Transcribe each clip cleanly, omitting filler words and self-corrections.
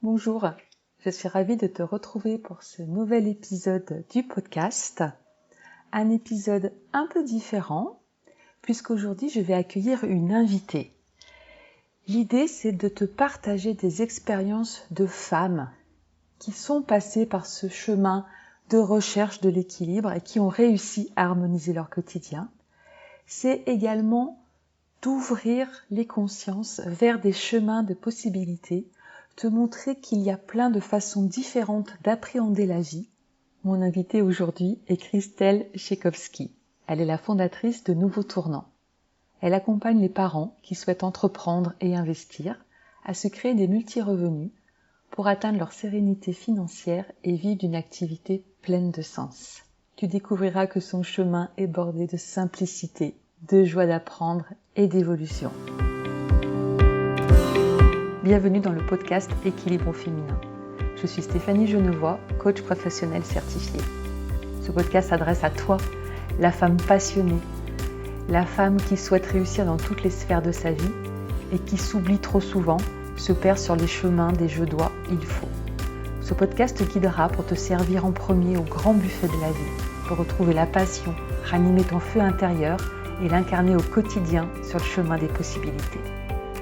Bonjour, je suis ravie de te retrouver pour ce nouvel épisode du podcast. Un épisode un peu différent, puisqu'aujourd'hui je vais accueillir une invitée. L'idée, c'est de te partager des expériences de femmes qui sont passées par ce chemin de recherche de l'équilibre et qui ont réussi à harmoniser leur quotidien. C'est également d'ouvrir les consciences vers des chemins de possibilités, te montrer qu'il y a plein de façons différentes d'appréhender la vie. Mon invitée aujourd'hui est Christelle Tchaikovsky. Elle est la fondatrice de Nouveau Tournant. Elle accompagne les parents qui souhaitent entreprendre et investir à se créer des multi-revenus pour atteindre leur sérénité financière et vivre d'une activité pleine de sens. Tu découvriras que son chemin est bordé de simplicité, de joie d'apprendre et d'évolution. Bienvenue dans le podcast Équilibre au féminin. Je suis Stéphanie Genevois, coach professionnel certifié. Ce podcast s'adresse à toi, la femme passionnée, la femme qui souhaite réussir dans toutes les sphères de sa vie et qui s'oublie trop souvent, se perd sur les chemins des je dois, il faut. Ce podcast te guidera pour te servir en premier au grand buffet de la vie, pour retrouver la passion, ranimer ton feu intérieur et l'incarner au quotidien sur le chemin des possibilités.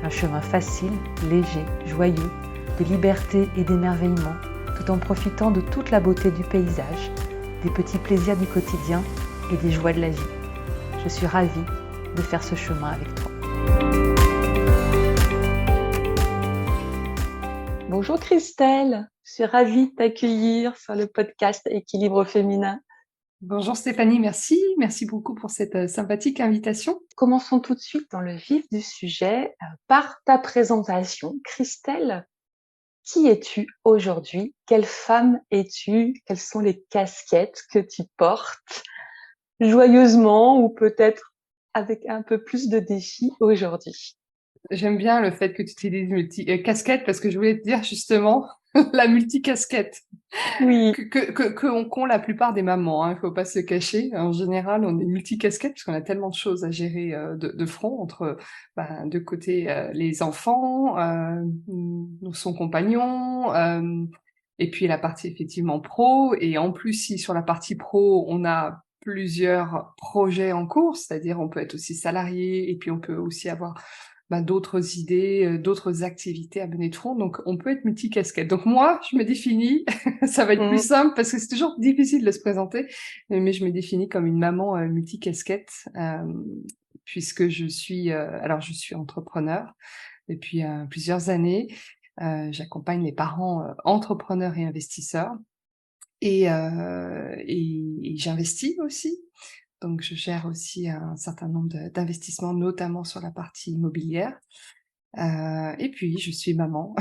Un chemin facile, léger, joyeux, de liberté et d'émerveillement, tout en profitant de toute la beauté du paysage, des petits plaisirs du quotidien et des joies de la vie. Je suis ravie de faire ce chemin avec toi. Bonjour Christelle, je suis ravie de t'accueillir sur le podcast Équilibre féminin. Bonjour Stéphanie, merci beaucoup pour cette sympathique invitation. Commençons tout de suite dans le vif du sujet par ta présentation. Christelle, qui es-tu aujourd'hui? Quelle femme es-tu? Quelles sont les casquettes que tu portes joyeusement ou peut-être avec un peu plus de défis aujourd'hui? J'aime bien le fait que tu utilises multi-casquette parce que je voulais te dire justement la multicasquette Oui, qu'ont la plupart des mamans, hein, il faut pas se le cacher. En général, on est multicasquette parce qu'on a tellement de choses à gérer de front entre de côté les enfants, son compagnon, et puis la partie effectivement pro. Et en plus, si sur la partie pro, on a plusieurs projets en cours, c'est-à-dire on peut être aussi salarié et puis on peut aussi avoir d'autres idées, d'autres activités à mener de front. Donc, on peut être multicasquette. Donc, moi, je me définis, ça va être plus simple parce que c'est toujours difficile de se présenter, mais je me définis comme une maman multicasquette puisque je suis entrepreneur depuis plusieurs années. J'accompagne les parents entrepreneurs et investisseurs et j'investis aussi. Donc, je gère aussi un certain nombre d'investissements, notamment sur la partie immobilière. Et puis, je suis maman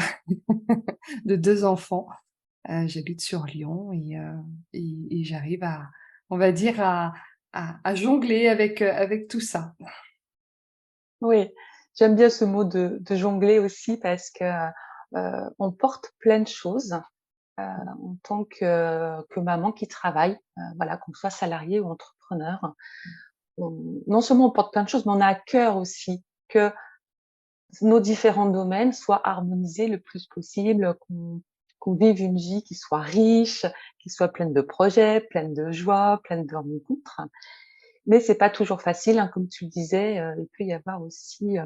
de 2 enfants. J'habite sur Lyon et j'arrive on va dire, à jongler avec tout ça. oui, j'aime bien ce mot de jongler aussi parce que on porte plein de choses en tant que maman qui travaille, voilà, qu'on soit salarié ou entrepreneur. Non seulement on porte plein de choses, mais on a à cœur aussi que nos différents domaines soient harmonisés le plus possible, qu'on vive une vie qui soit riche, qui soit pleine de projets, pleine de joie, pleine de rencontres. Mais c'est pas toujours facile, hein, comme tu le disais, il peut y avoir aussi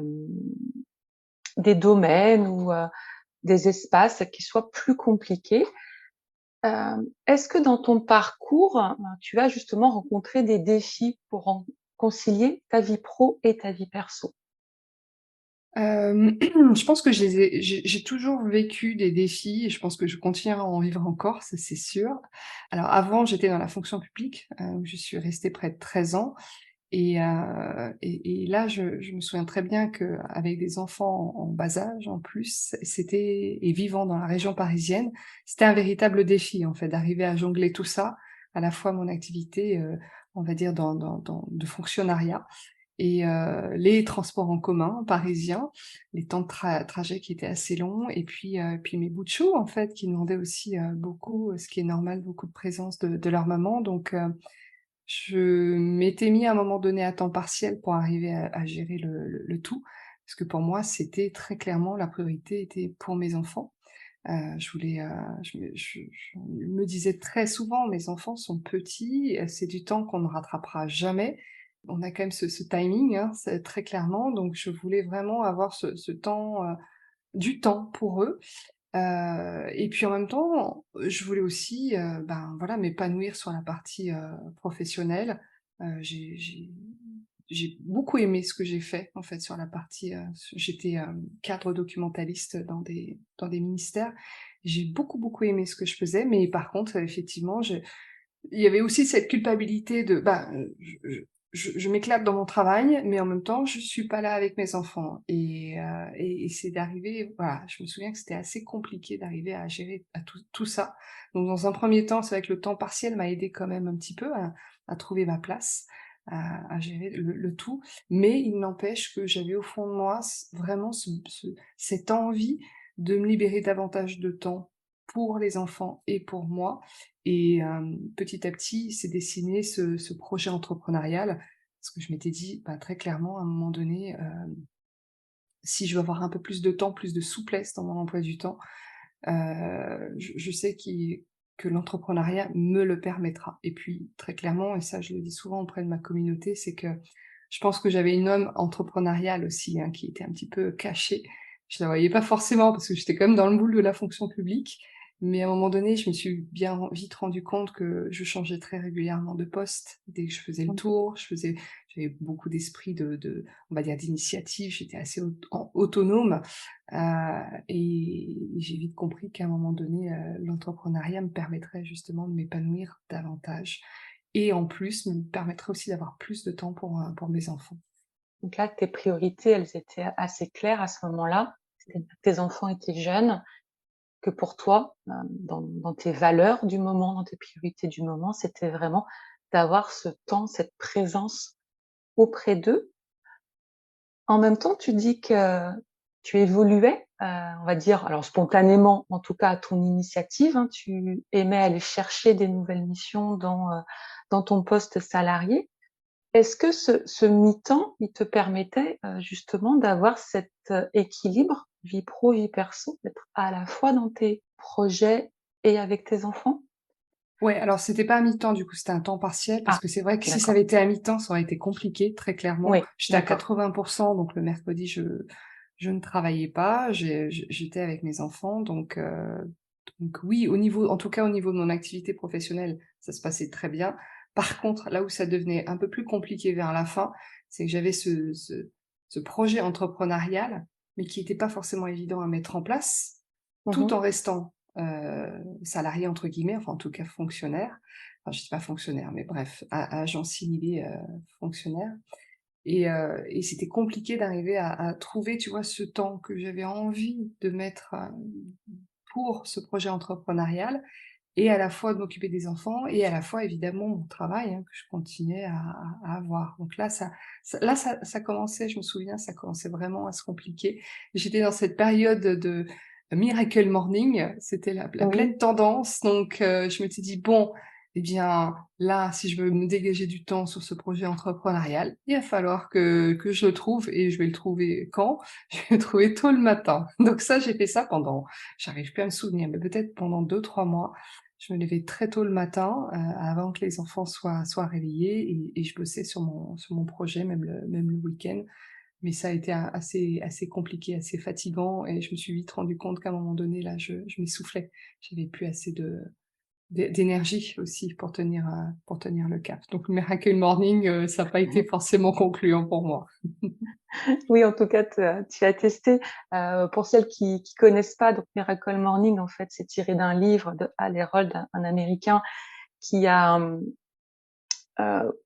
des domaines ou des espaces qui soient plus compliqués. Est-ce que dans ton parcours, tu as justement rencontré des défis pour concilier ta vie pro et ta vie perso? Je pense que j'ai toujours vécu des défis et je pense que je continuerai à en vivre encore, ça c'est sûr. Alors avant, j'étais dans la fonction publique, où je suis restée près de 13 ans et là, je me souviens très bien qu'avec des enfants en bas âge en plus, et vivant dans la région parisienne, c'était un véritable défi en fait d'arriver à jongler tout ça, à la fois mon activité, on va dire de fonctionnariat et les transports en commun parisiens, les temps de trajet qui étaient assez longs et puis mes bouts de chou en fait qui demandaient aussi, beaucoup, ce qui est normal, beaucoup de présence de leur maman donc je m'étais mis à un moment donné à temps partiel pour arriver à gérer le tout. Parce que pour moi, c'était très clairement la priorité était pour mes enfants. Je me disais très souvent: «Mes enfants sont petits, c'est du temps qu'on ne rattrapera jamais». On a quand même ce timing, hein, c'est très clairement, donc je voulais vraiment avoir ce temps, du temps pour eux. Et puis en même temps, je voulais aussi, ben, voilà, m'épanouir sur la partie, professionnelle. J'ai beaucoup aimé ce que j'ai fait, en fait, sur la partie, j'étais, cadre documentaliste dans des ministères. J'ai beaucoup, beaucoup aimé ce que je faisais, mais par contre, effectivement, il y avait aussi cette culpabilité de, bah, je m'éclate dans mon travail, mais en même temps, je suis pas là avec mes enfants et c'est d'arriver, voilà, je me souviens que c'était assez compliqué d'arriver à gérer à tout ça. Donc dans un premier temps, c'est vrai que le temps partiel m'a aidé quand même un petit peu à trouver ma place, à gérer le tout, mais il n'empêche que j'avais au fond de moi vraiment cette envie de me libérer davantage de temps pour les enfants et pour moi et petit à petit, s'est dessiné ce projet entrepreneurial, parce que je m'étais dit, bah, très clairement, à un moment donné, si je veux avoir un peu plus de temps, plus de souplesse dans mon emploi du temps, je sais que l'entrepreneuriat me le permettra. Et puis, très clairement, et ça je le dis souvent auprès de ma communauté, c'est que je pense que j'avais une âme entrepreneuriale aussi, hein, qui était un petit peu cachée. Je la voyais pas forcément parce que j'étais quand même dans le moule de la fonction publique, mais à un moment donné, je me suis vite rendu compte que je changeais très régulièrement de poste. Dès que je faisais le tour, j'avais beaucoup d'esprit on va dire d'initiative, j'étais assez autonome. Et j'ai vite compris qu'à un moment donné, l'entrepreneuriat me permettrait justement de m'épanouir davantage et en plus me permettrait aussi d'avoir plus de temps pour mes enfants. Donc là, tes priorités, elles étaient assez claires à ce moment-là. C'est-à-dire que tes enfants étaient jeunes, que pour toi, dans tes valeurs du moment, dans tes priorités du moment, c'était vraiment d'avoir ce temps, cette présence auprès d'eux. En même temps, tu dis que tu évoluais, on va dire, alors spontanément, en tout cas à ton initiative, hein, tu aimais aller chercher des nouvelles missions dans ton poste salarié. Est-ce que ce mi-temps, il te permettait, justement d'avoir cet, équilibre vie pro, vie perso, d'être à la fois dans tes projets et avec tes enfants? Ouais, alors c'était pas à mi-temps du coup, c'était un temps partiel parce Ah, que c'est vrai que si ça d'accord. avait été à mi-temps, ça aurait été compliqué, très clairement. Oui, J'étais à d'accord. 80, donc le mercredi, je ne travaillais pas, j'étais avec mes enfants donc oui, au niveau en tout cas au niveau de mon activité professionnelle, ça se passait très bien. Par contre, là où ça devenait un peu plus compliqué vers la fin, c'est que j'avais ce projet entrepreneurial, mais qui était pas forcément évident à mettre en place, tout Mmh. en restant, salarié entre guillemets, enfin en tout cas fonctionnaire. Enfin je dis pas fonctionnaire, mais bref, a agent similé, fonctionnaire et c'était compliqué d'arriver à trouver, tu vois, ce temps que j'avais envie de mettre, pour ce projet entrepreneurial et à la fois de m'occuper des enfants et à la fois évidemment mon travail, hein, que je continuais à avoir. Donc là ça commençait, je me souviens, ça commençait vraiment à se compliquer. J'étais dans cette période de miracle morning, c'était la Oui. pleine tendance donc je m'étais dit: «Bon, eh bien là, si je veux me dégager du temps sur ce projet entrepreneurial, il va falloir que je le trouve et je vais le trouver quand? Je vais le trouver tôt le matin». Donc ça, j'ai fait ça pendant j'arrive plus à me souvenir, mais peut-être pendant 2 3 mois. Je me levais très tôt le matin, avant que les enfants soient réveillés et je bossais sur mon projet, même le week-end. Mais ça a été assez compliqué, assez fatigant et je me suis vite rendu compte qu'à un moment donné, là, je m'essoufflais. J'avais plus assez d'énergie aussi pour tenir le cap. Donc Miracle Morning, ça a pas été forcément concluant pour moi. Oui, en tout cas, tu as testé. Pour celles qui connaissent pas, donc Miracle Morning, en fait, c'est tiré d'un livre de Hal Herold, un Américain qui a,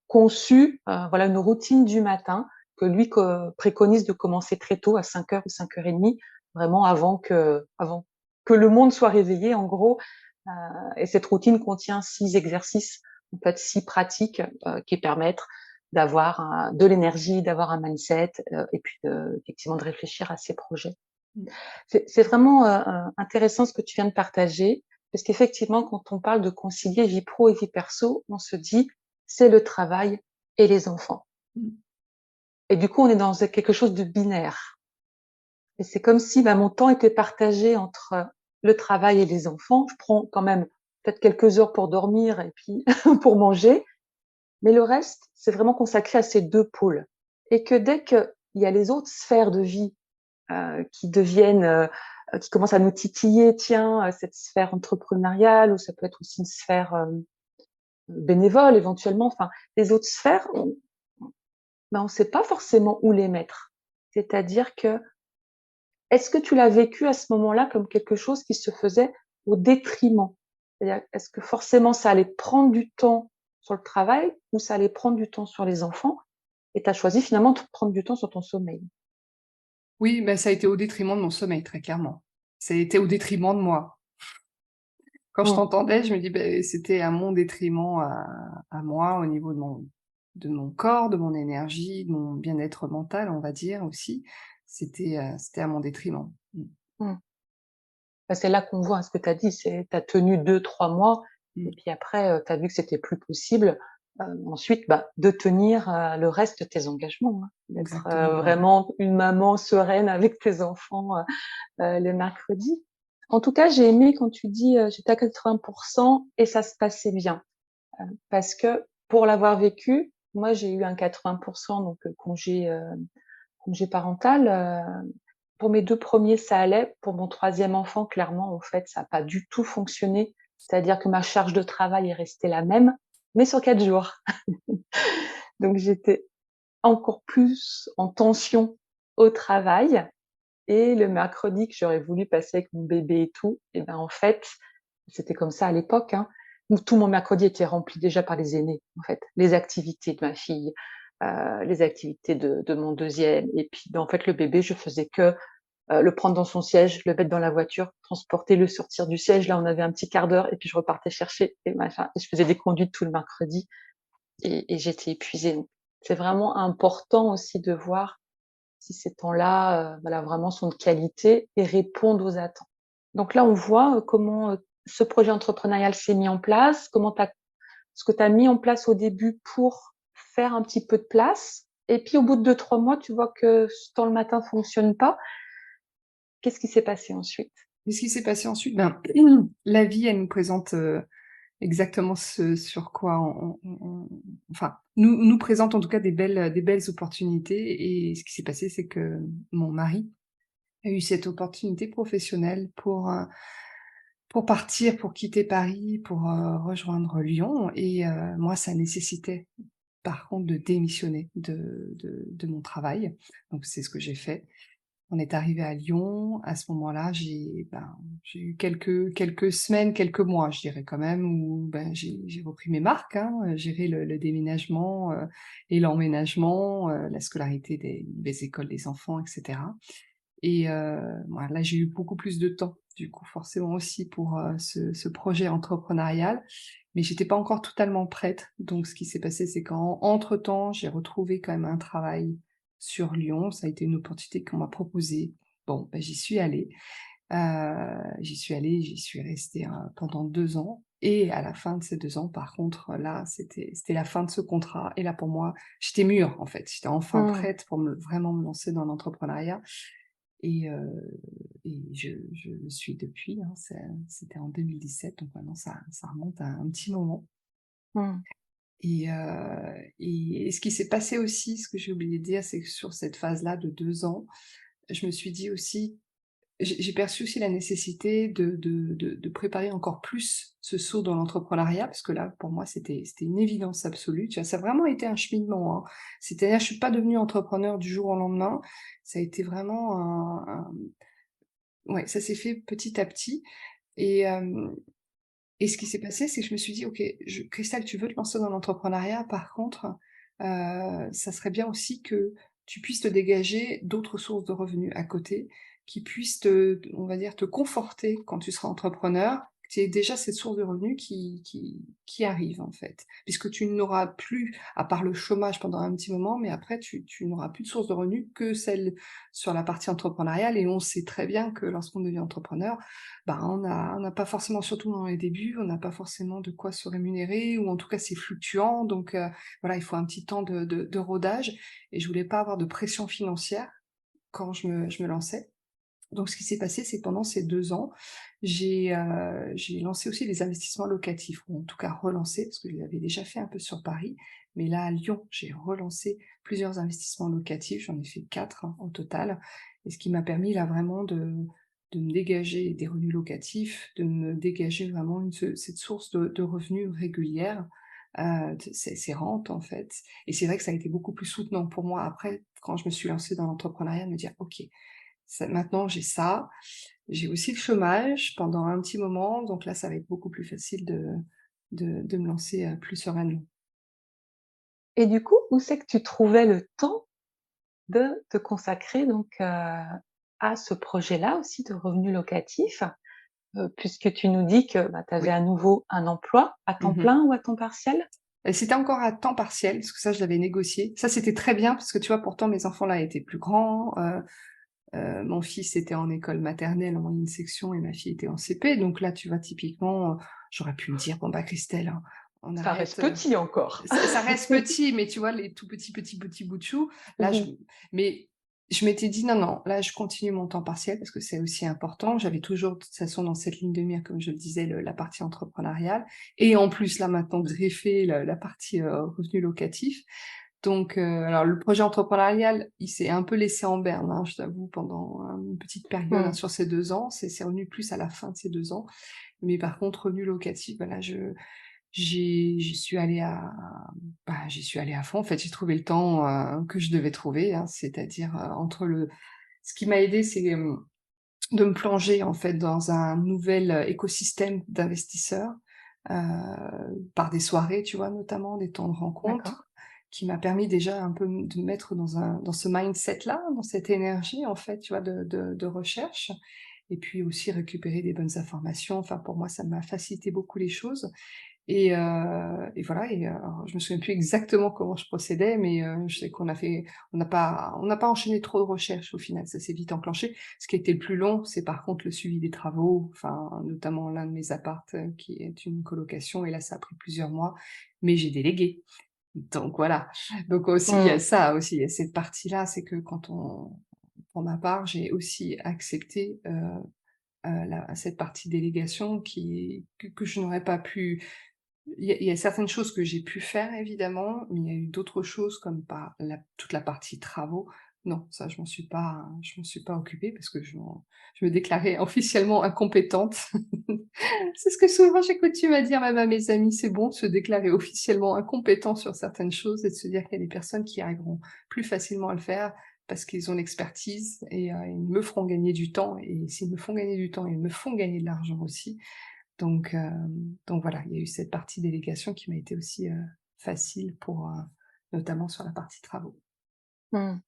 conçu, voilà, une routine du matin que lui préconise de commencer très tôt, à 5 heures ou 5:30, vraiment avant que le monde soit réveillé, en gros. Et cette routine contient 6 exercices, en fait 6 pratiques, qui permettent d'avoir de l'énergie, d'avoir un mindset, et puis effectivement de réfléchir à ses projets. Mmh. C'est vraiment, intéressant ce que tu viens de partager, parce qu'effectivement, quand on parle de concilier vie pro et vie perso, on se dit: «C'est le travail et les enfants», Mmh. et du coup, on est dans quelque chose de binaire et c'est comme si, bah, mon temps était partagé entre le travail et les enfants. Je prends quand même peut-être quelques heures pour dormir et puis pour manger, mais le reste, c'est vraiment consacré à ces 2 pôles et que dès qu'il y a les autres sphères de vie, qui deviennent, qui commencent à nous titiller, tiens, cette sphère entrepreneuriale ou ça peut être aussi une sphère, bénévole éventuellement, enfin les autres sphères, on sait pas forcément où les mettre. C'est-à-dire que, est-ce que tu l'as vécu à ce moment-là comme quelque chose qui se faisait au détriment? C'est-à-dire, est-ce que forcément ça allait prendre du temps sur le travail ou ça allait prendre du temps sur les enfants et tu as choisi finalement de prendre du temps sur ton sommeil? Oui, bah, ça a été au détriment de mon sommeil, très clairement. Ça a été au détriment de moi. Quand je Mmh, t'entendais, je me dis: «Beh, c'était à mon détriment à moi, au niveau de mon corps, de mon énergie, de mon bien-être mental, on va dire aussi. C'était à mon détriment». Mmh. mmh. Bah, c'est là qu'on voit, hein, ce que tu as dit, c'est tu as tenu 2-3 mois et Mmh. puis après, tu as vu que c'était plus possible, ensuite, bah, de tenir, le reste de tes engagements, hein, d'être, Exactement, ouais. vraiment une maman sereine avec tes enfants, les mercredis. En tout cas, j'ai aimé quand tu dis, «J'étais à 80 et ça se passait bien», parce que pour l'avoir vécu, moi, j'ai eu un 80 donc congé parental, pour mes 2 premiers, ça allait. Pour mon troisième enfant, clairement, en fait, ça a pas du tout fonctionné. C'est-à-dire que ma charge de travail est restée la même, mais sur 4 jours. Donc j'étais encore plus en tension au travail et le mercredi que j'aurais voulu passer avec mon bébé et tout, et ben, en fait, c'était comme ça à l'époque, hein, où tout mon mercredi était rempli déjà par les aînés, en fait. Les activités de ma fille, les activités de mon deuxième et puis, ben, en fait, le bébé, je faisais que le prendre dans son siège, le mettre dans la voiture, transporter, le sortir du siège. Là, on avait un petit quart d'heure et puis je repartais chercher et machin. Et je faisais des conduites tout le mercredi et j'étais épuisée. Donc, c'est vraiment important aussi de voir si ces temps-là, voilà, vraiment sont de qualité et répondent aux attentes. Donc là, on voit comment ce projet entrepreneurial s'est mis en place, comment ce que tu as mis en place au début pour faire un petit peu de place. Et puis au bout de 2-3 mois, tu vois que ce temps le matin fonctionne pas. Qu'est-ce qui s'est passé ensuite? Et ce qui s'est passé ensuite, ben, la vie, elle nous présente, exactement ce sur quoi enfin, nous présente en tout cas des belles opportunités et ce qui s'est passé, c'est que mon mari a eu cette opportunité professionnelle pour partir, pour quitter Paris, pour, rejoindre Lyon et moi, ça nécessitait par contre de démissionner de mon travail. Donc c'est ce que j'ai fait. On est arrivé à Lyon. À ce moment-là, j'ai eu quelques semaines, quelques mois, je dirais quand même, où, ben, j'ai repris mes marques, hein, gérer le déménagement, et l'emménagement, la scolarité des écoles des enfants et cetera et voilà, là, j'ai eu beaucoup plus de temps, du coup, forcément aussi pour, ce projet entrepreneurial, mais j'étais pas encore totalement prête. Donc ce qui s'est passé, c'est qu'entre temps, j'ai retrouvé quand même un travail sur Lyon. Ça a été une opportunité qu'on m'a proposée. Bon, bah, j'y suis restée, pendant 2 ans et à la fin de ces 2 ans, par contre, là, c'était la fin de ce contrat et là, pour moi, j'étais mûre, en fait. J'étais enfin Mmh. prête pour vraiment me lancer dans l'entrepreneuriat et je le suis depuis, hein. C'était en 2017, donc maintenant ça remonte à un petit moment Mmh. et ce qui s'est passé aussi, ce que j'ai oublié de dire, c'est que sur cette phase-là de 2 ans, je me suis dit aussi j'ai perçu aussi la nécessité de préparer encore plus ce saut dans l'entrepreneuriat parce que là, pour moi, c'était une évidence absolue. Tu vois? Ça a vraiment été un cheminement, hein. C'est-à-dire, je suis pas devenue entrepreneur du jour au lendemain. Ça a été vraiment ouais, ça s'est fait petit à petit et et ce qui s'est passé, c'est que je me suis dit: «OK, je Christelle, tu veux te lancer dans l'entrepreneuriat, par contre, ça serait bien aussi que tu puisses te dégager d'autres sources de revenus à côté, qui puissent on va dire, te conforter quand tu seras entrepreneur, que tu aies déjà cette source de revenus qui arrive, en fait. Puisque tu n'auras plus, à part le chômage pendant un petit moment, mais après tu n'auras plus de source de revenus que celle sur la partie entrepreneuriale et on sait très bien que lorsqu'on devient entrepreneur, bah, on n'a pas forcément, surtout dans les débuts, on n'a pas forcément de quoi se rémunérer ou en tout cas c'est fluctuant donc voilà, il faut un petit temps de rodage et je voulais pas avoir de pression financière quand je me lançais Donc ce qui s'est passé, c'est que pendant ces 2 ans, j'ai lancé aussi des investissements locatifs, ou en tout cas relancé, parce que je l'avais déjà fait un peu sur Paris. Mais là, à Lyon, j'ai relancé plusieurs investissements locatifs, j'en ai fait 4 hein, au total. Et ce qui m'a permis là vraiment de me dégager des revenus locatifs, de me dégager vraiment cette source de revenus régulière, ces rentes en fait. Et c'est vrai que ça a été beaucoup plus soutenant pour moi après, quand je me suis lancée dans l'entrepreneuriat, de me dire: «OK, maintenant j'ai ça, j'ai aussi le chômage pendant un petit moment, donc là, ça va être beaucoup plus facile de me lancer, plus sereinement». Et du coup, où c'est que tu trouvais le temps de te consacrer donc, à ce projet-là aussi de revenus locatifs? Puisque tu nous dis que, bah, tu avais Oui. à nouveau un emploi à temps Mmh. plein ou à temps partiel? Et c'était encore à temps partiel, parce que ça, je l'avais négocié. Ça, c'était très bien parce que, tu vois, pourtant mes enfants là étaient plus grands, mon fils était en école maternelle en moyenne section et ma fille était en CP. Donc là, tu vois, typiquement, j'aurais pu me dire: «Bon, bah, Christelle, hein, on Ça reste arrête». petit encore. Ça reste petit, mais tu vois, les tout petits bouts de chou, là, Mmh. mais je m'étais dit: «Non, non, là, je continue mon temps partiel parce que c'est aussi important». J'avais toujours, de toute façon, dans cette ligne de mire, comme je le disais, la partie entrepreneuriale et en plus, là, maintenant, greffer la partie, revenu locatif. Donc, alors le projet entrepreneurial, il s'est un peu laissé en berne, hein, je t'avoue, pendant une petite période, hein, Mmh. sur ces 2 ans. C'est revenu plus à la fin de ces 2 ans. Mais par contre, revenu locatif, voilà, j'y suis allée j'y suis allée à fond. En fait, j'ai trouvé le temps, que je devais trouver, hein, c'est-à-dire, entre le ce qui m'a aidé, c'est, de me plonger, en fait, dans un nouvel, écosystème d'investisseurs, par des soirées, tu vois, notamment, des temps de D'accord. rencontre, qui m'a permis déjà un peu de me mettre dans ce mindset-là, dans cette énergie, en fait, tu vois, de recherche et puis aussi récupérer des bonnes informations. Enfin, pour moi, ça m'a facilité beaucoup les choses et voilà alors je me souviens plus exactement comment je procédais, mais je sais on n'a pas enchaîné trop de recherches au final, ça s'est vite enclenché. Ce qui a été le plus long, c'est par contre le suivi des travaux, enfin, notamment l'un de mes apparts, qui est une colocation et là, ça a pris plusieurs mois, mais j'ai délégué. Donc voilà. Donc aussi, il y a Mmh. ça aussi, il y a cette partie-là, c'est que pour ma part, j'ai aussi accepté, la cette partie délégation que je n'aurais pas pu. Il y a certaines choses que j'ai pu faire évidemment, mais il y a eu d'autres choses comme par toute la partie travaux. Non, ça je m'en suis pas occupée parce que je me déclarais officiellement incompétente. C'est ce que souvent j'ai coutume à dire même à mes amis, c'est bon de se déclarer officiellement incompétent sur certaines choses et de se dire qu'il y a des personnes qui arriveront plus facilement à le faire parce qu'ils ont l'expertise et ils me feront gagner du temps et s'ils me font gagner du temps, ils me font gagner de l'argent aussi. Donc voilà, il y a eu cette partie délégation qui m'a été aussi, facile pour, notamment sur la partie travaux. Mmh.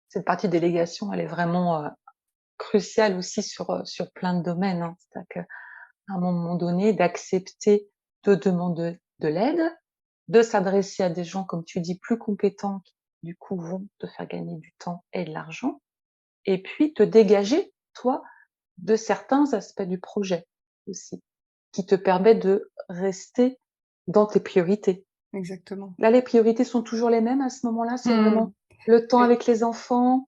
Cette partie délégation, elle est vraiment, cruciale aussi sur plein de domaines, hein. C'est-à-dire qu'à un moment donné, d'accepter de demander de l'aide, de s'adresser à des gens, comme tu dis, plus compétents qui, du coup, vont te faire gagner du temps et de l'argent et puis te dégager, toi, de certains aspects du projet aussi, qui te permettent de rester dans tes priorités. Exactement. Là, les priorités sont toujours les mêmes à ce moment-là? C'est Mmh. vraiment le temps Oui, avec les enfants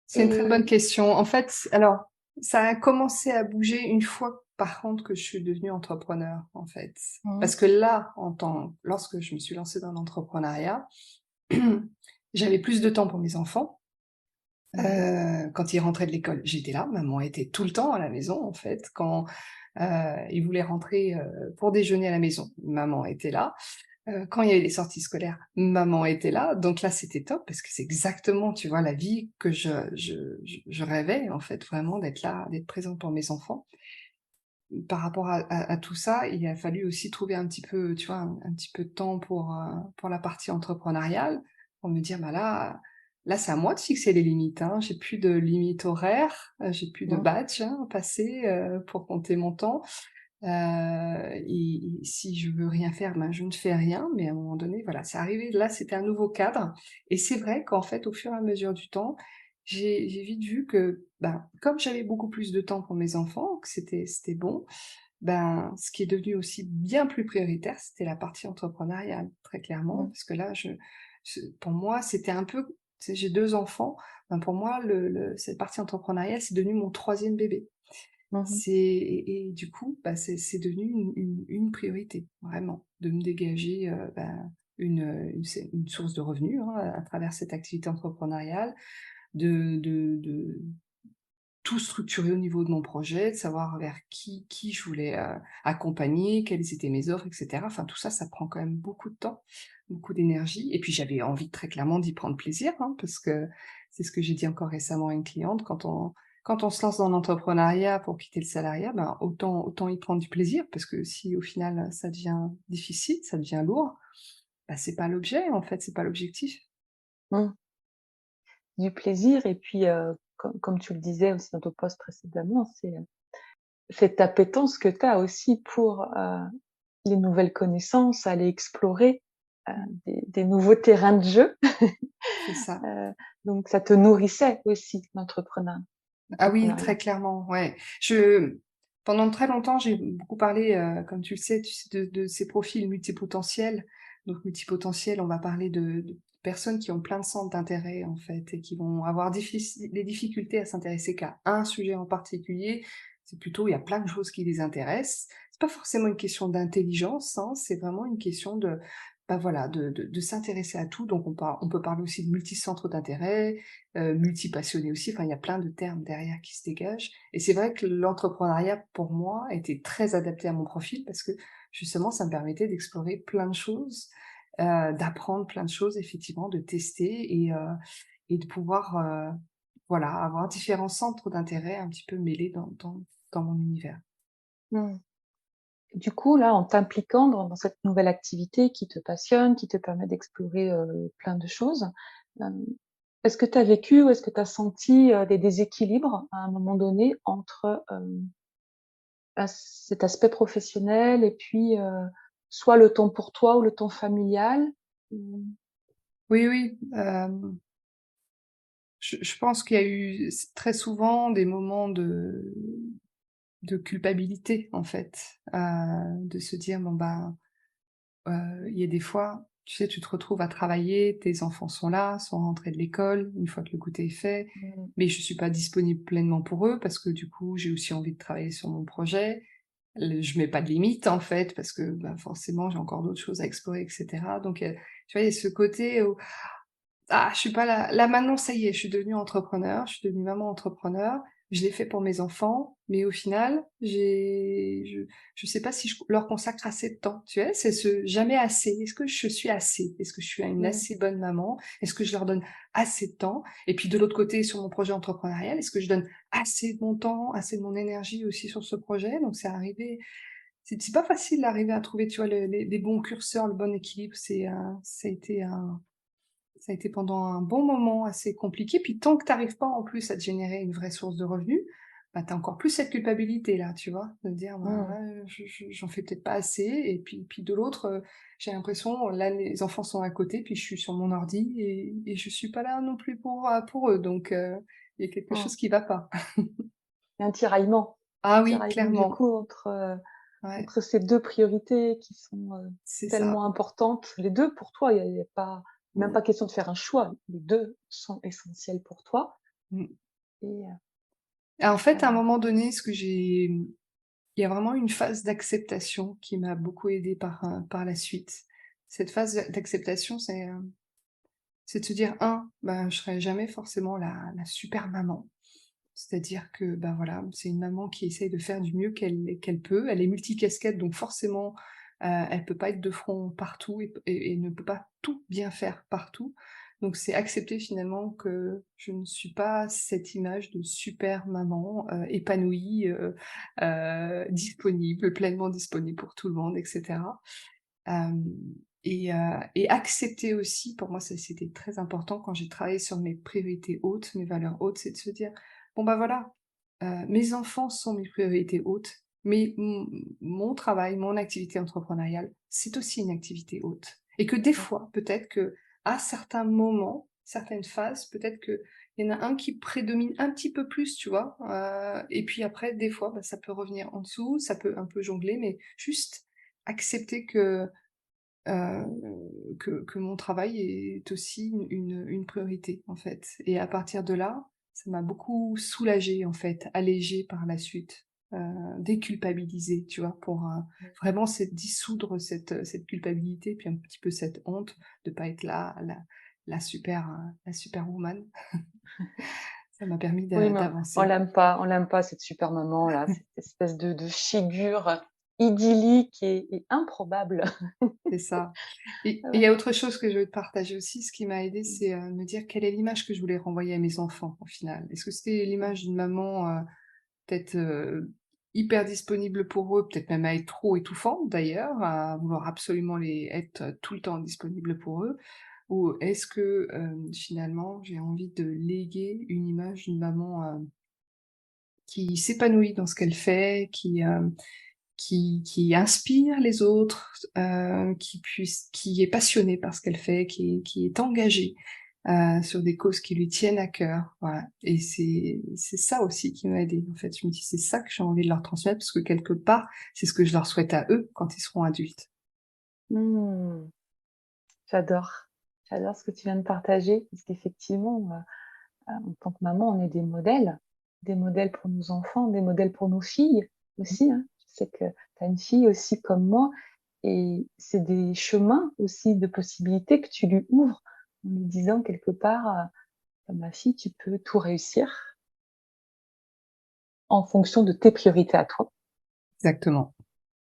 c'est une très bonne et question. En fait, alors, ça a commencé à bouger une fois, par contre, que je suis devenue entrepreneur, en fait. mmh, Parce que là, lorsque je me suis lancée dans l'entrepreneuriat, j'avais plus de temps pour mes enfants. Quand ils rentraient de l'école, j'étais là, maman était tout le temps à la maison, en fait. Quand, ils voulaient rentrer, pour déjeuner à la maison, maman était là. Quand il y avait les sorties scolaires, maman était là, donc là, c'était top parce que c'est exactement, tu vois, la vie que je rêvais, en fait, vraiment d'être là, d'être présente pour mes enfants. Par rapport à tout ça, il a fallu aussi trouver un petit peu, tu vois, un petit peu de temps pour la partie entrepreneuriale, pour me dire: «Bah, là, c'est à moi de fixer les limites, hein. J'ai plus de limite horaire, j'ai plus de mmh, badge, hein, à passer, pour compter mon temps». Et si je veux rien faire, ben, je ne fais rien, mais à un moment donné, voilà, c'est arrivé, là, c'était un nouveau cadre et c'est vrai qu'en fait, au fur et à mesure du temps, j'ai vite vu que, ben, comme j'avais beaucoup plus de temps pour mes enfants, que c'était bon, ben, ce qui est devenu aussi bien plus prioritaire, c'était la partie entrepreneuriale, très clairement, mmh, parce que là, pour moi, c'était un peu Tu sais, j'ai 2 enfants, ben, pour moi cette partie entrepreneuriale, c'est devenu mon troisième bébé. Mmh. Et du coup, bah, c'est devenu une priorité, vraiment, de me dégager, une source de revenus, hein, à travers cette activité entrepreneuriale, de tout structurer au niveau de mon projet, de savoir vers qui je voulais, accompagner, quelles étaient mes offres et cetera. Enfin tout ça, ça prend quand même beaucoup de temps, beaucoup d'énergie et puis j'avais envie très clairement d'y prendre plaisir, hein, parce que c'est ce que j'ai dit encore récemment à une cliente, quand on se lance dans l'entrepreneuriat pour quitter le salariat, ben, autant y prendre du plaisir parce que si au final, ça devient difficile, ça devient lourd, bah, c'est pas l'objet en fait, c'est pas l'objectif. Mmh. Du plaisir et puis, comme tu le disais aussi dans ton post précédemment, cette appétence que tu as aussi pour, les nouvelles connaissances, aller explorer, Mmh, des nouveaux terrains de jeu, c'est ça. heu, donc ça te nourrissait aussi Ah oui, l'entrepreneuriat. très clairement, ouais. Pendant très longtemps, j'ai beaucoup parlé, comme tu sais, de ces profils multipotentiels. Donc multipotentiels, on va parler de personnes qui ont plein de centres d'intérêt, en fait, et qui vont avoir des difficultés à s'intéresser qu'à un sujet en particulier. C'est plutôt, il y a plein de choses qui les intéressent. C'est pas forcément une question d'intelligence, hein, c'est vraiment une question de, bah, voilà, de s'intéresser à tout. Donc on peut parler aussi de multicentres d'intérêt, multipassionné aussi, enfin il y a plein de termes derrière qui se dégagent et c'est vrai que l'entrepreneuriat pour moi était très adapté à mon profil parce que justement ça me permettait d'explorer plein de choses, d'apprendre plein de choses effectivement, de tester et de pouvoir, voilà, avoir différents centres d'intérêt un petit peu mêlés dans mon univers. Mmh. Du coup, là, en t'impliquant dans cette nouvelle activité qui te passionne, qui te permet d'explorer, plein de choses, hem, est-ce que tu as vécu ou est-ce que tu as senti, des déséquilibres à un moment donné entre, cet aspect professionnel et puis, soit le temps pour toi ou le temps familial? Mmh. Oui, oui, je pense qu'il y a eu très souvent des moments de culpabilité en fait, de se dire: «Bon bah». Il y a des fois, tu sais, tu te retrouves à travailler, tes enfants sont là, sont rentrés de l'école, une fois que le goûter est fait, Mmh. mais je suis pas disponible pleinement pour eux parce que du coup, j'ai aussi envie de travailler sur mon projet. Je mets pas de limite en fait parce que, bah, forcément, j'ai encore d'autres choses à explorer et cetera. Donc, tu vois, il y a ce côté où ah, je suis pas là maintenant ça y est, je suis devenue entrepreneur, je suis devenue maman entrepreneur. Je l'ai fait pour mes enfants, mais au final, je sais pas si je leur consacre assez de temps, tu vois? C'est ce jamais assez. Est-ce que je suis assez? Est-ce que je suis une Mmh. assez bonne maman? Est-ce que je leur donne assez de temps? Et puis de l'autre côté, sur mon projet entrepreneurial, est-ce que je donne assez de mon temps, assez de mon énergie aussi sur ce projet? Donc c'est arrivé c'est pas facile d'arriver à trouver, tu vois, le les bons curseurs, le bon équilibre. Ça a été pendant un bon moment assez compliqué, puis tant que tu arrives pas en plus à te générer une vraie source de revenus, bah, tu as encore plus cette culpabilité-là, tu vois? De dire: «Bah, Mmh. ouais, j'en fais peut-être pas assez» et puis de l'autre, j'ai l'impression, là, les enfants sont à côté, puis je suis sur mon ordi et je suis pas là non plus pour eux, donc il y a quelque Mmh. chose qui va pas. Il y a un Ah oui, tiraillement du clairement. coup Ouais, entre ces 2 priorités qui sont, c'est ça. tellement importantes. Les 2 pour toi, il y a pas même Mmh. pas question de faire un choix. Les 2 sont essentiels pour toi Mmh. et Et en fait, à un heu, moment donné, ce que j'ai il y a vraiment une phase d'acceptation qui m'a beaucoup aidée par la suite. Cette phase d'acceptation, c'est de se dire: un, ben, je serai jamais forcément la super maman. C'est-à-dire que, ben, voilà, c'est une maman qui essaye de faire du mieux qu'elle peut. Elle est multicasquette, donc forcément, elle peut pas être de front partout et ne peut pas tout bien faire partout. Donc c'est accepter finalement que je ne suis pas cette image de super maman, épanouie, disponible, pleinement disponible pour tout le monde et cetera. Hem et accepter aussi, pour moi ça c'était très important quand j'ai travaillé sur mes priorités hautes, mes valeurs hautes, c'est de se dire: «Bon bah voilà, mes enfants sont mes priorités hautes, mais mon travail, mon activité entrepreneuriale, c'est aussi une activité haute» et que des mmh, fois, peut-être qu'à certains moments, certaines phases, peut-être qu'il y en a un qui prédomine un petit peu plus, tu vois? Et puis après des fois, bah, ça peut revenir en dessous, ça peut un peu jongler, mais juste accepter que que mon travail est aussi une priorité, en fait. Et à partir de là, ça m'a beaucoup soulagée, en fait, allégée par la suite, déculpabilisée, tu vois? Pour, vraiment dissoudre cette culpabilité, puis un petit peu cette honte de pas être la superwoman. Ça m'a permis Oui, mais d'avancer. on l'aime pas cette super maman là, cette espèce de figure idyllique et improbable. C'est ça. Et il y Ouais. a autre chose que je veux te partager aussi, ce qui m'a aidée, c'est, me dire quelle est l'image que je voulais renvoyer à mes enfants, au final. Est-ce que c'était l'image d'une maman, peut-être, hyper disponible pour eux, peut-être même à être trop étouffante d'ailleurs, à vouloir absolument les être tout le temps disponible pour eux? Ou est-ce que, finalement, j'ai envie de léguer une image d'une maman, qui s'épanouit dans ce qu'elle fait, qui inspire les autres, qui est passionnée par ce qu'elle fait, qui est engagée, sur des causes qui lui tiennent à cœur, voilà. Et c'est ça aussi qui m'a aidée, en fait. Je me dis: «C'est ça que j'ai envie de leur transmettre», parce que quelque part, c'est ce que je leur souhaite à eux quand ils seront adultes. Mmh, j'adore. J'adore ce que tu viens de partager parce qu'effectivement, en tant que maman, on est des modèles pour nos enfants, des modèles pour nos filles aussi, hein. Je sais que tu as une fille aussi comme moi et c'est des chemins aussi de possibilités que tu lui ouvres en lui disant quelque part, «Ma fille, tu peux tout réussir en fonction de tes priorités à toi». Exactement,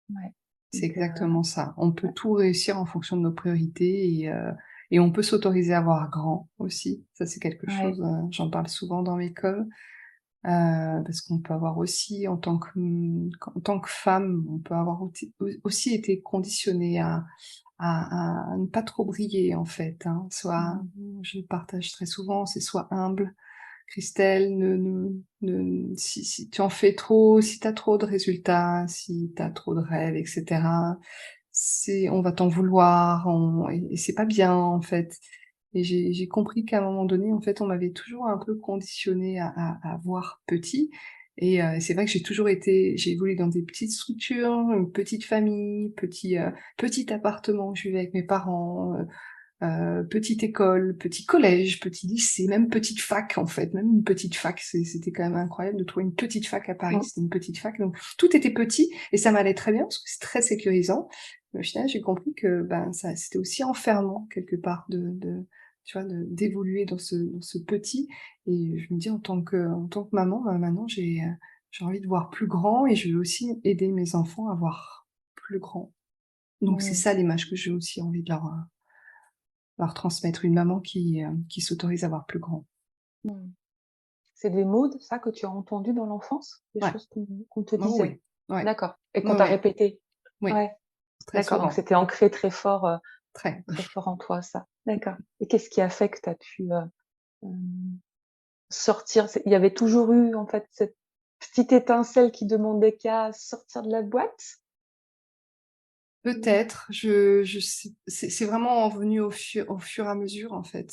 Ouais, c'est donc exactement ça. On peut ouais, tout réussir en fonction de nos priorités et on peut s'autoriser à voir grand aussi. Ça, c'est quelque ouais, chose, j'en parle souvent dans mes calls. Parce qu'on peut avoir aussi en tant que femme, on peut avoir aussi été conditionné à ne pas trop briller en fait, hein. Soit, mmh, je le partage très souvent, c'est soit humble. Christelle, si tu en fais trop, si tu as trop de résultats, si tu as trop de rêves et cetera, on va t'en vouloir, et c'est pas bien en fait. Et j'ai compris qu'à un moment donné, en fait, on m'avait toujours un peu conditionnée à voir petit. Et c'est vrai que j'ai évolué dans des petites structures, une petite famille, petit appartement où je vivais avec mes parents, petite école, petit collège, petit lycée, même petite fac en fait, même une petite fac. C'était quand même incroyable de trouver une petite fac à Paris, mmh, c'était une petite fac, donc tout était petit et ça m'allait très bien parce que c'est très sécurisant. Mais au final, j'ai compris que, ben, ça c'était aussi enfermant quelque part tu vois, d'évoluer dans ce petit. Et je me dis en tant que maman, ben, maintenant j'ai envie de voir plus grand et je veux aussi aider mes enfants à voir plus grand. Donc c'est mmh, ça l'image que j'ai aussi envie de leur transmettre, une maman qui s'autorise à voir plus grand. mmh. C'est des mots, ça, que tu as entendus dans l'enfance? Des Ouais. choses qu'on te Oh disait? oui. Ouais. D'accord et qu'on Ouais, t'a ouais. répété? Oui, Ouais, très d'accord, donc souvent. c'était ancré Très. très fort en toi ça. D'accord et qu'est-ce qui a fait que tu as pu, hem, sortir? Il y avait toujours eu, en fait, cette petite étincelle qui demandait qu'à sortir de la boîte? Mmh. Peut-être, je sais c'est vraiment venu au fur et à mesure, en fait.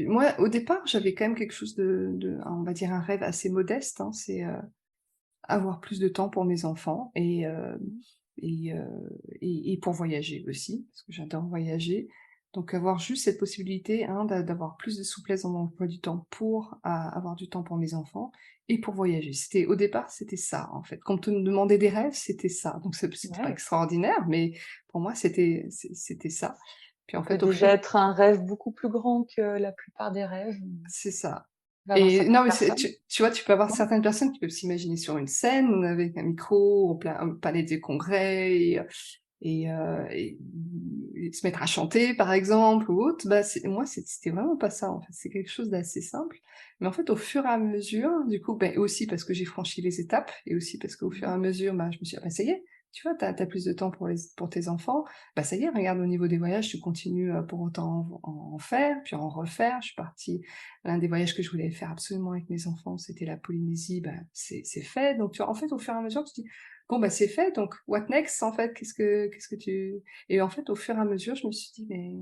Moi, au départ, j'avais quand même quelque chose on va dire un rêve assez modeste, hein, c'est, avoir plus de temps pour mes enfants et heu et pour voyager aussi, parce que j'adore voyager. Donc avoir juste cette possibilité, hein, d'avoir plus de souplesse dans mon emploi du temps pour avoir du temps pour mes enfants et pour voyager. Au départ, c'était ça, en fait. Quand on te demandait des rêves, c'était ça. Donc c'était pas Ouais, extraordinaire, mais pour moi, c'était ça. Puis en peut fait, au fur déjà être un rêve beaucoup plus grand que la plupart des rêves. C'est ça. Va avoir Et non, certaines mais personnes. tu vois, tu peux avoir Ouais, certaines personnes qui peuvent s'imaginer sur une scène avec un micro au palais des congrès et se mettre à chanter, par exemple, ou autre. Bah, c'était vraiment pas ça, en fait. C'est quelque chose d'assez simple. Mais en fait, au fur et à mesure, du coup, beh, aussi parce que j'ai franchi les étapes et aussi parce qu'au fur et mmh, à mesure, bah, je me suis dit: «Ah bah, ça y est, tu vois, tu as plus de temps pour tes enfants. Bah, ça y est, regarde, au niveau des voyages, tu continues, pour autant en faire, puis en refaire». Je suis partie L'un des voyages que je voulais faire absolument avec mes enfants, c'était la Polynésie, bah, c'est fait. Donc tu vois, en fait, au fur et à mesure, tu te dis: «Bon, bah, c'est fait, donc what next, en fait? Qu'est-ce que tu» et en fait, au fur et à mesure, je me suis dit: «Mais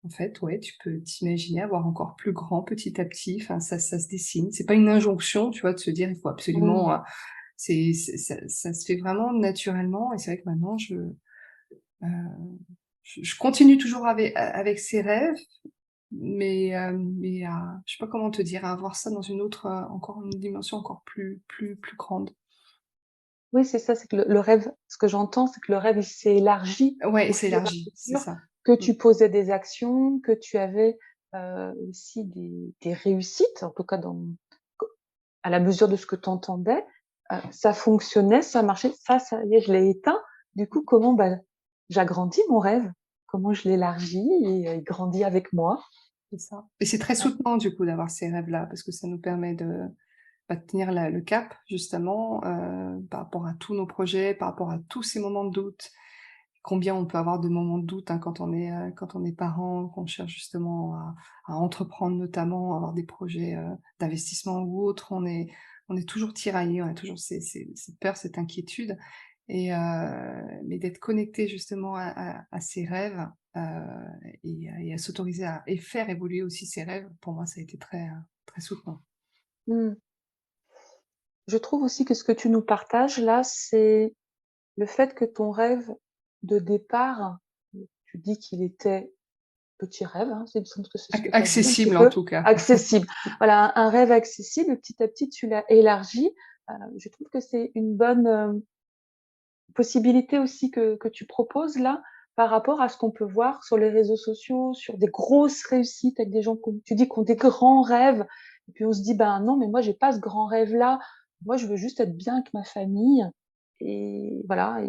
en fait, ouais, tu peux t'imaginer avoir encore plus grand petit à petit». Enfin, ça se dessine. C'est pas une injonction, tu vois, de se dire: «Il faut mmh, absolument», ça se fait vraiment naturellement et c'est vrai que maintenant Heu, je continue toujours avec ces rêves, mais je sais pas comment te dire, à voir ça dans une autre, encore une dimension encore plus grande. Oui, c'est ça, c'est que le rêve, ce que j'entends, c'est que le rêve, il s'est élargi Ouais, au c'est fur et à élargi, c'est mesure ça. que Mmh, tu posais des actions, que tu avais, aussi des réussites, en tout cas dans co à la mesure de ce que tu entendais, ça fonctionnait, ça marchait. Ça y est, je l'ai éteint. Du coup, comment, bah, j'agrandis mon rêve? Comment je l'élargis et il grandit avec moi? c'est ça et c'est très Ouais. soutenant du coup d'avoir ces rêves-là parce que ça nous permet de, bah, de tenir le cap justement, par rapport à tous nos projets, par rapport à tous ces moments de doute. Combien on peut avoir de moments de doute, hein, quand on est parent, qu'on cherche justement à entreprendre notamment, à avoir des projets, d'investissement ou autres. On est toujours tiraillé, on a toujours cette peur, cette inquiétude mais d'être connecté justement à ses rêves, et à s'autoriser à et faire évoluer aussi ses rêves, pour moi, ça a été très soutenant. Mmh. Je trouve aussi que ce que tu nous partages là, c'est le fait que ton rêve de départ, tu dis qu'il était petit rêve, hein, il me semble que c'est ce que tu as dit un petit Accessible en peu, tout cas. accessible. Voilà, un rêve accessible, petit à petit tu l'as élargi. Je trouve que c'est une bonne, possibilité aussi que tu proposes là, par rapport à ce qu'on peut voir sur les réseaux sociaux, sur des grosses réussites avec des gens comme tu dis qui ont des grands rêves et puis on se dit: «Ben non, mais moi j'ai pas ce grand rêve-là. Moi je veux juste être bien avec ma famille» et voilà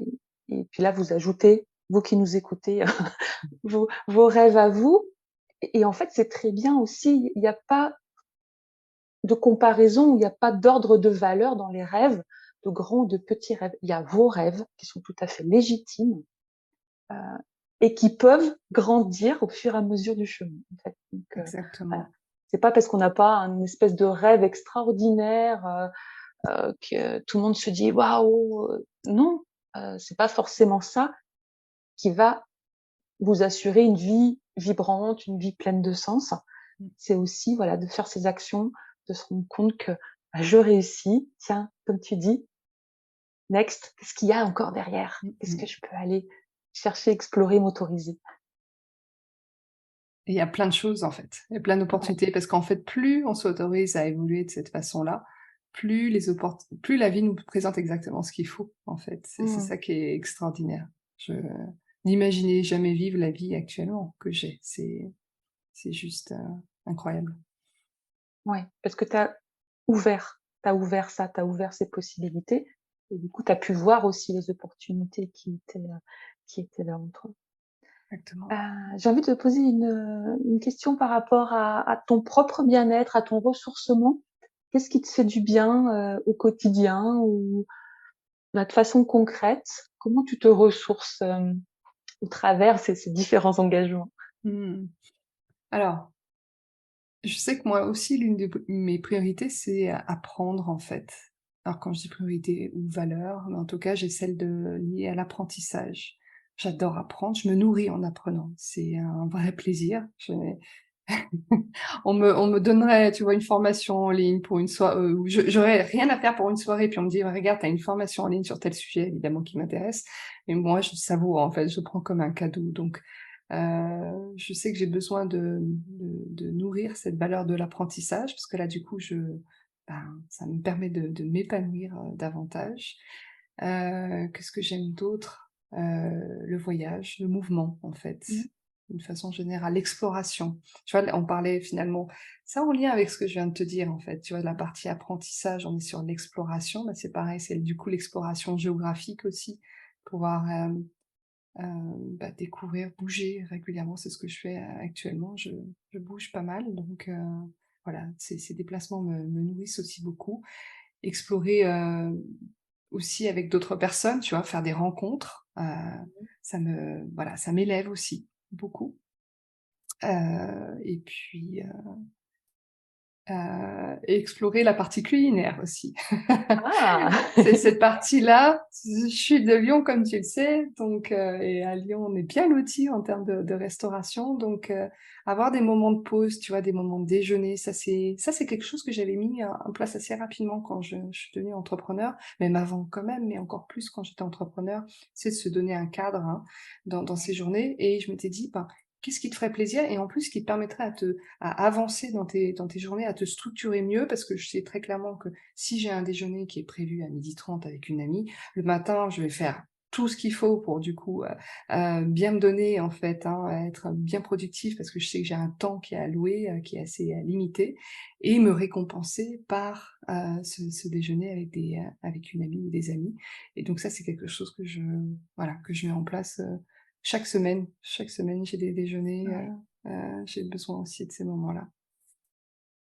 et puis là vous ajoutez, vous qui nous écoutez, vos rêves à vous et en fait c'est très bien aussi. Il y a pas de comparaison, il y a pas d'ordre de valeur dans les rêves, de grands ou de petits rêves. Il y a vos rêves qui sont tout à fait légitimes, heu et qui peuvent grandir au fur et à mesure du chemin, en fait. Donc voilà. Exactement. C'est pas parce qu'on n'a pas un espèce de rêve extraordinaire, que tout le monde se dit: «Waouh!» non, c'est pas forcément ça qui va vous assurer une vie vibrante, une vie pleine de sens. Mmh, C'est aussi, voilà, de faire ces actions, de se rendre compte que, bah, je réussis, tiens, comme tu dis, next, qu'est-ce qu'il y a encore derrière? mmh Qu'est-ce que mh. je peux aller chercher, explorer, m'autoriser? Et il y a plein de choses, en fait. Il y a plein Ouais. d'opportunités parce qu'en fait, plus on s'autorise à évoluer de cette façon-là, plus la vie nous présente exactement ce qu'il faut, en fait. C'est Mmh. ça qui est extraordinaire. Je n'imaginais jamais vivre la vie actuellement que j'ai. C'est juste, incroyable. Ouais, parce que tu as ouvert ça, tu as ouvert ces possibilités et du coup, tu as pu voir aussi les opportunités qui étaient devant toi. Exactement. J'ai envie de te poser une question par rapport à ton propre bien-être, à ton ressourcement. Qu'est-ce qui te fait du bien, au quotidien ou bah, de façon concrète? Comment tu te ressources, au travers ces différents engagements? Mmh. Alors, je sais que moi aussi, l'une de mes priorités, c'est apprendre, en fait. Alors quand je dis priorité ou valeur, mais en tout cas, j'ai celle de liée à l'apprentissage. J'adore apprendre, je me nourris en apprenant. C'est un vrai plaisir. On me donnerait, tu vois, une formation en ligne pour une soirée, où j'aurais rien à faire pour une soirée, puis on me dit: «Regarde, tu as une formation en ligne sur tel sujet», évidemment qui m'intéresse et moi je savoure, en fait, je le prends comme un cadeau donc je sais que j'ai besoin de nourrir cette valeur de l'apprentissage parce que là, du coup, ben, ça me permet de m'épanouir, davantage. Qu'est-ce que j'aime d'autre? Le voyage, le mouvement, en fait, Mmh. d'une façon générale, l'exploration. Tu vois, on parlait finalement ça en lien avec ce que je viens de te dire, en fait, tu vois, la partie apprentissage, on est sur l'exploration, bah, c'est pareil, c'est du coup l'exploration géographique aussi, pouvoir, bah, découvrir, bouger régulièrement, c'est ce que je fais, actuellement. Je bouge pas mal donc voilà, ces déplacements me nourrissent aussi beaucoup. Explorer, aussi avec d'autres personnes, tu vois? Faire des rencontres, ça m'élève aussi beaucoup. Et puis, et explorer la partie culinaire aussi. Ah! C'est cette partie-là, je suis de Lyon comme tu le sais, donc et à Lyon, on est bien lotis en termes de restauration, donc avoir des moments de pause, tu vois? Des moments de déjeuner, ça c'est quelque chose que j'avais mis en place assez rapidement quand je suis devenue entrepreneur, même avant quand même, mais encore plus quand j'étais entrepreneur, c'est de se donner un cadre, hein, dans ces journées et je m'étais dit: «Ben, qu'est-ce qui te ferait plaisir?» et en plus qui te permettrait à avancer dans tes journées, à te structurer mieux parce que je sais très clairement que si j'ai un déjeuner qui est prévu à 12h30 avec une amie, le matin, je vais faire tout ce qu'il faut pour du coup, bien me donner en fait, hein, être bien productif parce que je sais que j'ai un temps qui est alloué, qui est assez, limité et me récompenser par, ce déjeuner avec une amie ou des amis et donc ça, c'est quelque chose que voilà, que je mets en place, chaque semaine. Chaque semaine, j'ai des déjeuners, Ouais. j'ai besoin aussi de ces moments-là.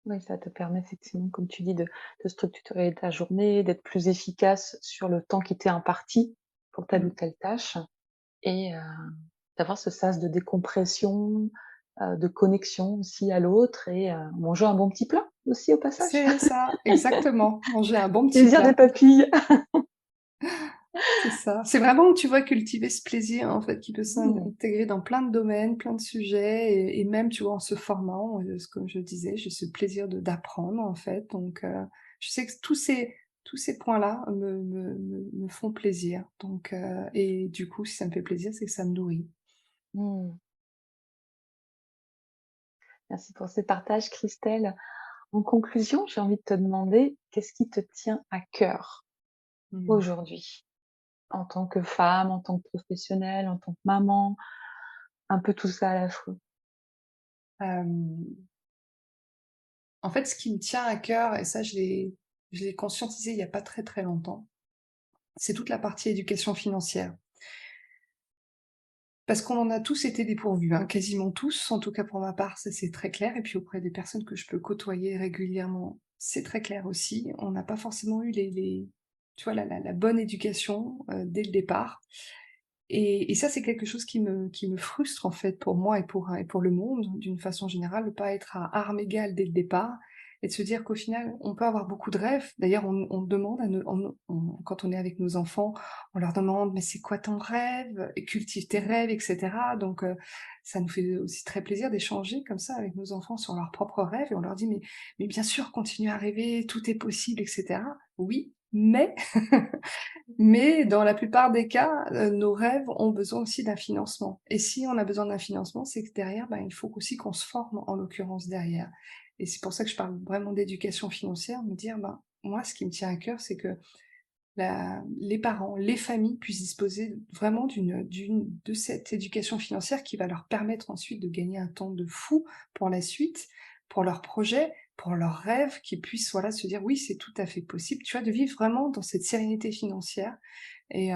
Oui, ça te permet effectivement, comme tu dis, de structurer ta journée, d'être plus efficace sur le temps qui t'est imparti pour telle ou Mmh. telle tâche et d'avoir ce sas de décompression, de connexion aussi à l'autre et manger un bon petit plat aussi au passage. C'est ça, exactement, manger un bon petit Plaisir des plat. papilles. C'est ça. C'est vraiment, tu vois, cultiver ce plaisir, en fait, qui peut Mmh. s'intégrer dans plein de domaines, plein de sujets et même, tu vois, en se formant, comme je disais, j'ai ce plaisir de d'apprendre, en fait, donc je sais que tous ces points-là me font plaisir, donc et du coup, si ça me fait plaisir, c'est que ça me nourrit. Mmh. Merci pour ces partages, Christelle. En conclusion, j'ai envie de te demander qu'est-ce qui te tient à cœur Mmh. aujourd'hui? En tant que femme, en tant que professionnelle, en tant que maman, un peu tout ça à la fois? Hem, En fait, ce qui me tient à cœur et ça, je l'ai conscientisé il y a pas très, très longtemps, c'est toute la partie éducation financière. Parce qu'on en a tous été dépourvus, hein, quasiment tous, en tout cas pour ma part, ça c'est très clair et puis auprès des personnes que je peux côtoyer régulièrement, c'est très clair aussi. On n'a pas forcément eu les tu vois, la bonne éducation, dès le départ et ça, c'est quelque chose qui me frustre en fait pour moi et pour le monde d'une façon générale, de pas être à armes égales dès le départ et de se dire qu'au final, on peut avoir beaucoup de rêves. D'ailleurs, on demande à nos quand on est avec nos enfants, on leur demande: «Mais c'est quoi ton rêve? Et cultive tes rêves» et cetera. Donc ça nous fait aussi très plaisir d'échanger comme ça avec nos enfants sur leurs propres rêves et on leur dit: mais bien sûr, continue à rêver, tout est possible» et cetera. Oui, mais mais dans la plupart des cas, nos rêves ont besoin aussi d'un financement et si on a besoin d'un financement, c'est que derrière, ben, il faut aussi qu'on se forme, en l'occurrence, derrière et c'est pour ça que je parle vraiment d'éducation financière, me dire: «Ben, moi, ce qui me tient à cœur, c'est que les parents, les familles puissent disposer vraiment de cette éducation financière qui va leur permettre ensuite de gagner un temps de fou pour la suite, pour leurs projets, pour leurs rêves, qu'ils puissent, voilà, se dire: «Oui, c'est tout à fait possible», tu vois? De vivre vraiment dans cette sérénité financière et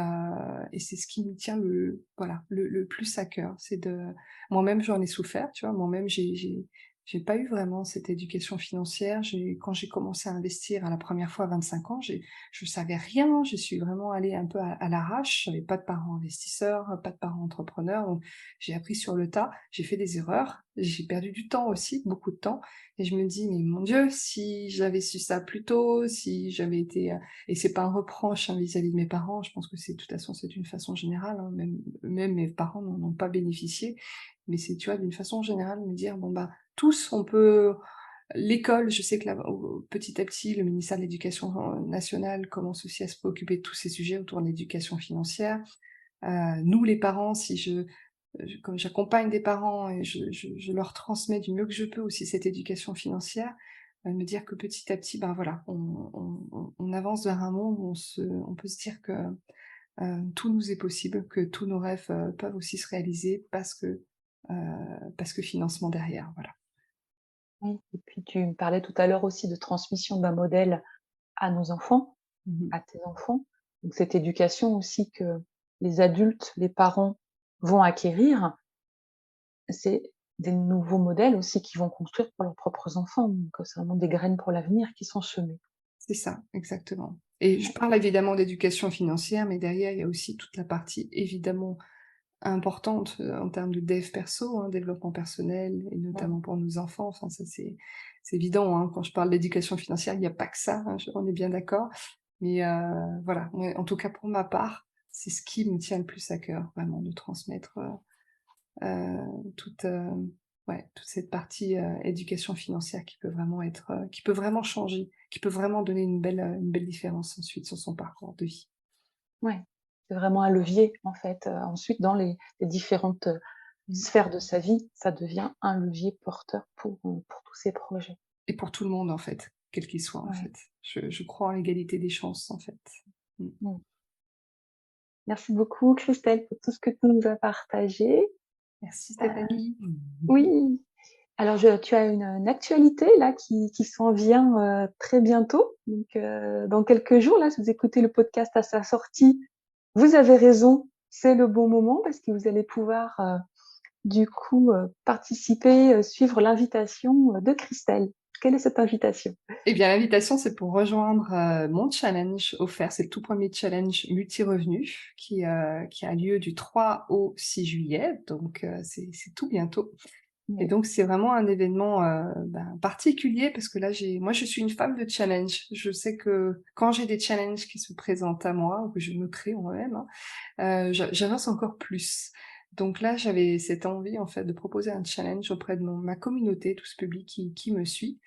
c'est ce qui me tient voilà, le plus à cœur. C'est de moi-même, j'en ai souffert, tu vois? Moi-même, j'ai pas eu vraiment cette éducation financière. Quand j'ai commencé à investir à la première fois à 25 ans, je savais rien, je suis vraiment allée un peu à l'arrache. J'avais pas de parents investisseurs, pas de parents entrepreneurs, donc j'ai appris sur le tas. J'ai fait des erreurs, j'ai perdu du temps aussi, beaucoup de temps et je me dis: «Mais mon Dieu, si j'avais su ça plus tôt, si j'avais été, et c'est pas un reproche, hein, vis-à-vis de mes parents, je pense que c'est de toute façon, c'est d'une façon générale, hein, même mes parents n'en ont pas bénéficié. Mais c'est, tu vois, d'une façon générale, me dire: «Bon, bah, tous on peut» l'école, je sais que là, petit à petit, le ministère de l'Éducation, nationale commence aussi à se préoccuper de tous ces sujets autour de l'éducation financière. Nous les parents, si comme j'accompagne des parents et je leur transmets du mieux que je peux aussi cette éducation financière, me dire que petit à petit, ben, voilà, on avance vers un monde où on peut se dire que, tout nous est possible, que tous nos rêves, peuvent aussi se réaliser parce que financement derrière, voilà. Oui, et puis tu me parlais tout à l'heure aussi de transmission d'un modèle à nos enfants, Mmh mh. à tes enfants. Donc cette éducation aussi que les adultes, les parents vont acquérir, c'est des nouveaux modèles aussi qu'ils vont construire pour leurs propres enfants. Donc c'est vraiment des graines pour l'avenir qui sont semées. C'est ça, exactement et je Ouais. parle évidemment d'éducation financière, mais derrière, il y a aussi toute la partie évidemment importante, en termes de dev perso, hein, développement personnel et Mmh. notamment pour nos enfants. Enfin ça c'est évident, hein, quand je parle d'éducation financière, il y a pas que ça, hein, on est bien d'accord. Mais voilà, ouais, en tout cas pour ma part, c'est ce qui me tient le plus à cœur, vraiment de transmettre, toute, ouais, toute cette partie, éducation financière qui peut vraiment être, qui peut vraiment changer, qui peut vraiment donner une belle différence ensuite sur son parcours de vie. Ouais, c'est vraiment un levier en fait, ensuite dans les différentes, Mmh. sphères de sa vie, ça devient un levier porteur pour tous ses projets. Et pour tout le monde en fait, quel qu'il soit en Ouais. fait. Je crois en l'égalité des chances en fait. Mmh. Mmh. Merci beaucoup Christelle pour tout ce que tu nous as partagé. Merci Heu, Stéphanie. oui, alors tu as une actualité là qui s'en vient, très bientôt, donc dans quelques jours là, si vous écoutez le podcast à sa sortie, vous avez raison, c'est le bon moment parce que vous allez pouvoir, du coup, participer, suivre l'invitation, de Christelle. Quelle est cette invitation? Eh bien, l'invitation, c'est pour rejoindre, mon challenge offert. C'est le tout premier challenge multi-revenus qui a lieu du 3 au 6 juillet, donc c'est tout bientôt et Ouais, donc c'est vraiment un événement, particulier parce que là, moi, je suis une femme de challenge. Je sais que quand j'ai des challenges qui se présentent à moi ou que je me crée moi-même, hein, j'avance encore plus. Donc là, j'avais cette envie, en fait, de proposer un challenge auprès de ma communauté, tout ce public qui me suit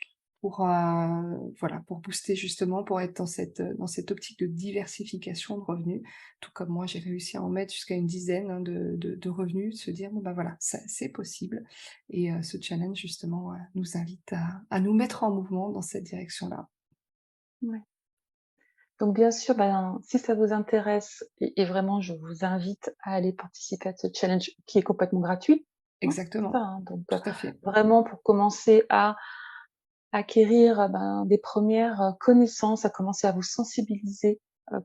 pour, voilà, pour booster justement, pour être dans cette optique de diversification de revenus. Tout comme moi, j'ai réussi à en mettre jusqu'à une dizaine, hein, de revenus, de se dire: «Bon, bah, voilà, ça c'est possible» et ce challenge justement, nous invite à nous mettre en mouvement dans cette direction-là. ouais. Donc bien sûr, ben, si ça vous intéresse et vraiment je vous invite à aller participer à ce challenge qui est complètement gratuit, hein, c'est ça, Exactement, hein, donc tout à fait. vraiment pour commencer à acquérir, ben, des premières connaissances, à commencer à vous sensibiliser,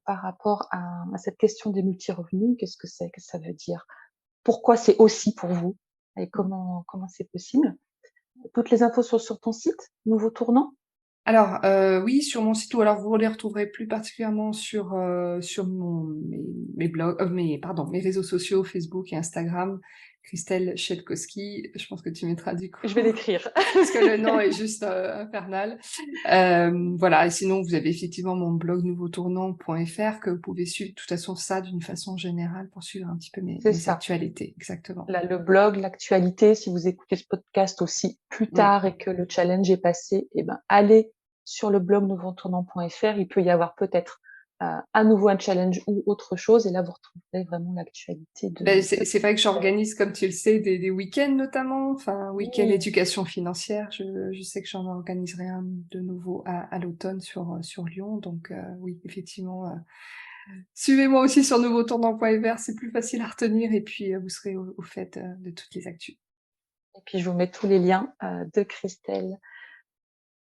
par rapport à cette question des multi-revenus. Qu'est-ce que c'est? Qu'est-ce que ça veut dire? Pourquoi c'est aussi pour vous? Et comment c'est possible? Toutes les infos sont sur ton site, Nouveau Tournant? Alors, oui, sur mon site ou alors vous les retrouverez plus particulièrement sur mes blogs, mes réseaux sociaux, Facebook et Instagram, Christelle Chetkoski. Je pense que tu mettras du Je vais coup l'écrire. parce que le nom est juste, infernal. Voilà et sinon vous avez effectivement mon blog nouveautournant.fr que vous pouvez suivre. De toute façon, ça d'une façon générale pour suivre un petit peu C'est mes ça. actualités. Exactement. Là, le blog, l'actualité, si vous écoutez ce podcast aussi plus Mmh. tard et que le challenge est passé, eh ben, allez sur le blog nouveautournant.fr. Il peut y avoir peut-être à nouveau un challenge ou autre chose. Et là, vous retrouverez vraiment l'actualité Beh, de c'est vrai que Christelle. j'organise, comme tu le sais, des week-ends notamment, enfin, week-end Oui, éducation financière. Je sais que j'en organiserai un de nouveau à l'automne sur Lyon, donc oui, effectivement, suivez-moi aussi sur nouveautournant.fr, c'est plus facile à retenir et puis, vous serez au fait, de toutes les actus. et puis je vous mets tous les liens de Christelle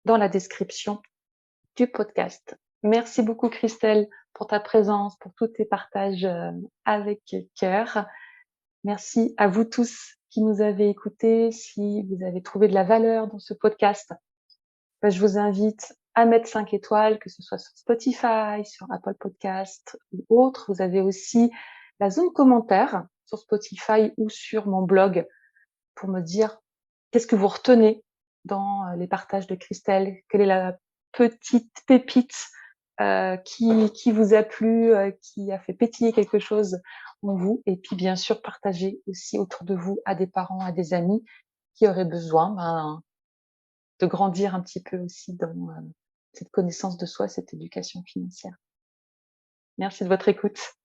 dans la description du podcast. Merci beaucoup Christelle pour ta présence, pour tous tes partages avec cœur. Merci à vous tous qui nous avez écoutés. Si vous avez trouvé de la valeur dans ce podcast, ben, je vous invite à mettre 5 étoiles, que ce soit sur Spotify, sur Apple Podcast ou autre. Vous avez aussi la zone commentaire sur Spotify ou sur mon blog pour me dire qu'est-ce que vous retenez dans les partages de Christelle, quelle est la petite pépite qui vous a plu, qui a fait pétiller quelque chose en vous. Et puis bien sûr, partagez aussi autour de vous à des parents, à des amis qui auraient besoin de grandir un petit peu aussi dans cette connaissance de soi, cette éducation financière. Merci de votre écoute.